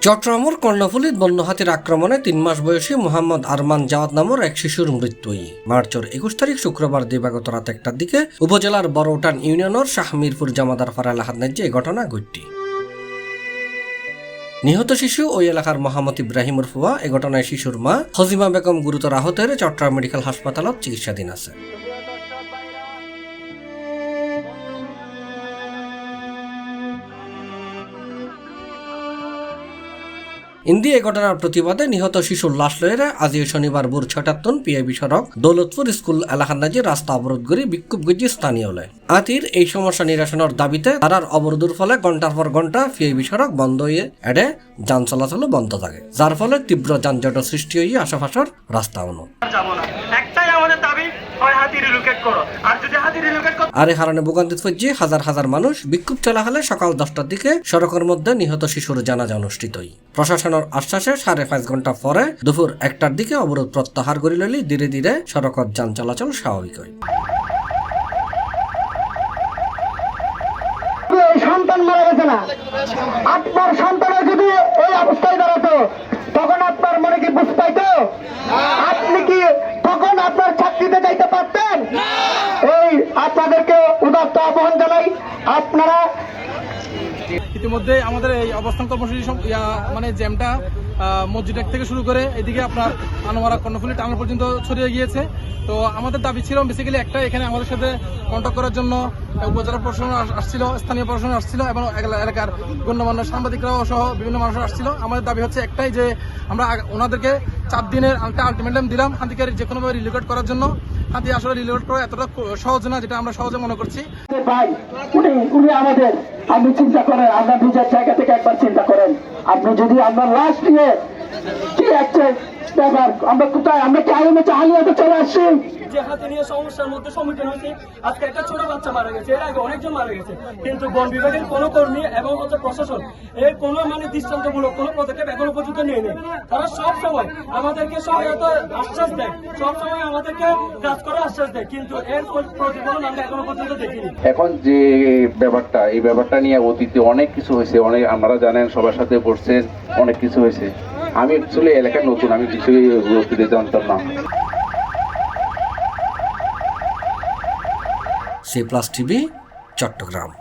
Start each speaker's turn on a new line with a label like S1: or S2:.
S1: চট্টগ্রামের কর্ণফুলীত বন্য হাতির আক্রমণে 3 মাস বয়সী মোহাম্মদ আরমান জাওয়াদ নামের এক শিশুর মৃত্যু মার্চের 21 তারিখ শুক্রবার দিবাগত রাত 1টার দিকে উপজেলার বড়উটান ইউনিয়নের শাহমিরপুর জামাদার পাড়া এলাকার ন্যায্য এই ঘটনা ঘটে। নিহত শিশু ওই এলাকার মোহাম্মদ ইব্রাহিমের ফুয়া। এ ঘটনায় শিশুর মা হজিমা বেগম গুরুতর আহত হয়ে চট্টগ্রাম মেডিকেল হাসপাতালত চিকিৎসাধীন আছে। ইন্দি এই ঘটনার প্রতিবাদে নিহত শিশুর লাশ লয়েরা আজ শনিবার ভোর 6টার পিআইবি সড়ক দৌলতপুর স্কুল এলাকার নাজি রাস্তা অবরোধ করে বিক্ষোভ গজি স্থানীয় লয়। আতির এই সমস্যা নিরসনের দাবিতে তারার অবরোধের ফলে ঘন্টার পর ঘন্টা পিআইবি সড়ক বন্ধ হয়ে এডে যান চলাচল বন্ধ থাকে, যার ফলে তীব্র যানজটের সৃষ্টি হয়ে আশেপাশের রাস্তা অনু আর এই হারণে ভোগান্তিত হচ্ছে হাজার হাজার মানুষ। বিক্ষোভ চলাকালে সকাল 10টার দিকে সড়কের মধ্যে নিহত শিশুর জানাজা অনুষ্ঠিত হয়। প্রশাসনের আশ্বাসে 5.5 ঘন্টা পরে দুপুর 1টার দিকে অবরোধ প্রত্যাহার করে লইলে ধীরে ধীরে সড়কের যান চলাচল স্বাভাবিক হয়।
S2: সন্তান মারা গেছে না, আপনার সন্তানের যদি এই অবস্থায় দাঁড়াতো তখন আপনার মনে কি বুঝ পাইতো? আপনি কি তখন আপনার চাকরিতে যাইতে পারতেন? এই আপনাদেরকে উদাত্ত আহ্বান জানাই, আপনারা
S3: ইতিমধ্যে আমাদের এই অবস্থান কর্মসূচি মানে জ্যামটা মসজিদ থেকে শুরু করে এদিকে আপনার আনোয়ারা কর্ণফুলী টাউন পর্যন্ত ছড়িয়ে গিয়েছে। তো আমাদের দাবি ছিল বেসিক্যালি একটা, এখানে আমাদের সাথে কন্ট্যাক্ট করার জন্য উপজেলা প্রশাসন আসছিল, স্থানীয় প্রশাসন আসছিল এবং এলাকার গণ্যমান্য সাংবাদিকরাও সহ বিভিন্ন মানুষ আসছিল। আমাদের দাবি হচ্ছে একটাই যে আমরা ওনাদেরকে 4 দিনের আলটিমেটাম দিলাম হাতিকে যে কোনোভাবে রিলোকেট করার জন্য। হাতি আসলে রিলোকেট করা এতটা সহজ না যেটা আমরা সহজে মনে করছি।
S2: ভাই উনি আমাদের, আপনি চিন্তা করেন, আপনার নিজের জায়গা থেকে একবার চিন্তা করেন, আপনি যদি আপনার লাশ নিয়ে কি একটা ব্যাপার, আমরা কোথায়, আমরা কি আইনে চাহালিয়াতে চলে আসছি?
S4: যে হাতে নিয়ে সমস্যার মধ্যে সম্মুখীন হয়েছে। আজকে একটা ছোট বাচ্চা মারা গেছে, এর আগে অনেকজন মারা গেছে, কিন্তু বন বিভাগের কোনো কর্মী এবং প্রশাসন এর কোনো দৃষ্টান্তমূলক কোনো পদক্ষেপ এখনো পর্যন্ত নিয়ে নেই। তারা সব সময় আমাদেরকে সহায়তা আশ্বাস দেয়, সব সময় আমাদেরকে কাজ করার আশ্বাস দেয়, কিন্তু এর প্রতিফলন আমরা এখনো পর্যন্ত দেখিনি।
S5: এখন যে ব্যাপারটা, এই ব্যাপারটা নিয়ে অতীতে অনেক কিছু হয়েছে, অনেক আপনারা জানেন, সবার সাথে পড়ছেন, অনেক কিছু হয়েছে। আমি অ্যাকচুয়ালি এলাকার নতুন, আমি কিছুই অতীতে জানতাম না।
S1: C+ TV, Chittagong.